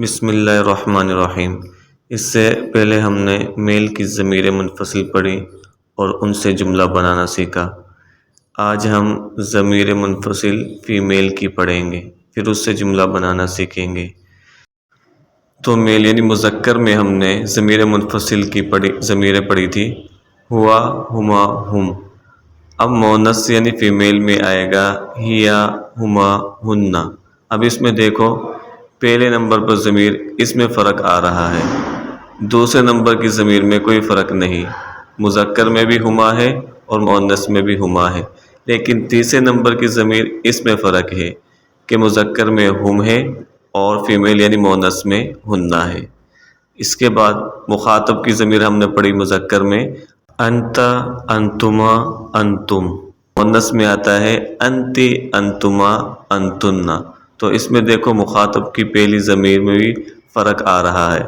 بسم اللہ الرحمن الرحیم۔ اس سے پہلے ہم نے میل کی ضمیر منفصل پڑھی اور ان سے جملہ بنانا سیکھا۔ آج ہم ضمیر منفصل فیمیل کی پڑھیں گے، پھر اس سے جملہ بنانا سیکھیں گے۔ تو میل یعنی مذکر میں ہم نے ضمیر منفصل کی ضمیریں پڑھی تھی، ہوا، ہما، ہم۔ اب مؤنث یعنی فیمیل میں آئے گا ہیا، ہما، ہننا۔ اب اس میں دیکھو پہلے نمبر پر ضمیر، اس میں فرق آ رہا ہے، دوسرے نمبر کی ضمیر میں کوئی فرق نہیں۔ مذکر میں بھی ہما ہے اور مؤنث میں بھی ہما ہے، لیکن تیسرے نمبر کی ضمیر اس میں فرق ہے کہ مذکر میں ہم ہے اور فیمیل یعنی مؤنث میں ہننا ہے۔ اس کے بعد مخاطب کی ضمیر ہم نے پڑھی مذکر میں انت، انتما، انتم۔ مؤنث میں آتا ہے انتی، انتما، انتن۔ تو اس میں دیکھو مخاطب کی پہلی ضمیر میں بھی فرق آ رہا ہے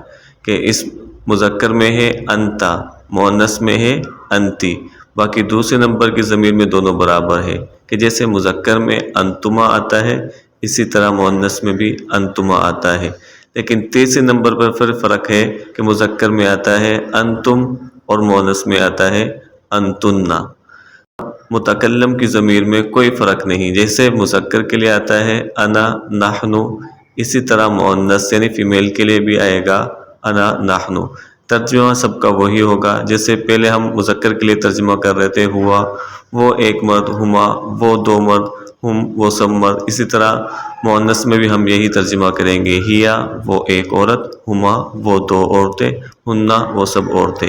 کہ اس مذکر میں ہے انتا، مؤنث میں ہے انتی، باقی دوسرے نمبر کی ضمیر میں دونوں برابر ہے کہ جیسے مذکر میں انتما آتا ہے اسی طرح مؤنث میں بھی انتما آتا ہے، لیکن تیسرے نمبر پر پھر فرق ہے کہ مذکر میں آتا ہے انتم اور مؤنث میں آتا ہے انتن۔ متکلم کی ضمیر میں کوئی فرق نہیں، جیسے مذکر کے لیے آتا ہے انا، نحن، اسی طرح مؤنث یعنی فیمیل کے لیے بھی آئے گا انا، نحن۔ ترجمہ سب کا وہی ہوگا، جیسے پہلے ہم مذکر کے لیے ترجمہ کر رہے تھے ہوا وہ ایک مرد، ہما وہ دو مرد، ہم وہ سب مرد، اسی طرح مؤنث میں بھی ہم یہی ترجمہ کریں گے، ہیا وہ ایک عورت، ہما وہ دو عورتیں، ہننا وہ سب عورتیں۔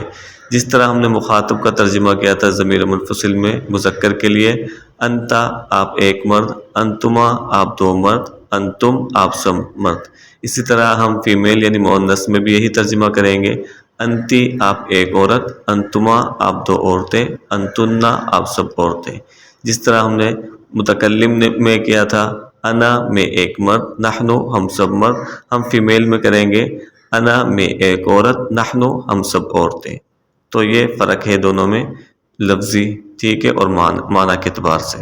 جس طرح ہم نے مخاطب کا ترجمہ کیا تھا ضمیر منفصل میں مذکر کے لیے انتا آپ ایک مرد، انتما آپ دو مرد، انتم آپ سب مرد، اسی طرح ہم فیمیل یعنی مؤنث میں بھی یہی ترجمہ کریں گے انتی آپ ایک عورت، انتما آپ دو عورتیں، انتن آپ سب عورتیں۔ جس طرح ہم نے متکلم میں کیا تھا انا میں ایک مرد، نحن ہم سب مرد، ہم فیمیل میں کریں گے انا میں ایک عورت، نحن ہم سب عورتیں۔ تو یہ فرق ہے دونوں میں لفظی، ٹھیک ہے، اور معنی کے اعتبار سے۔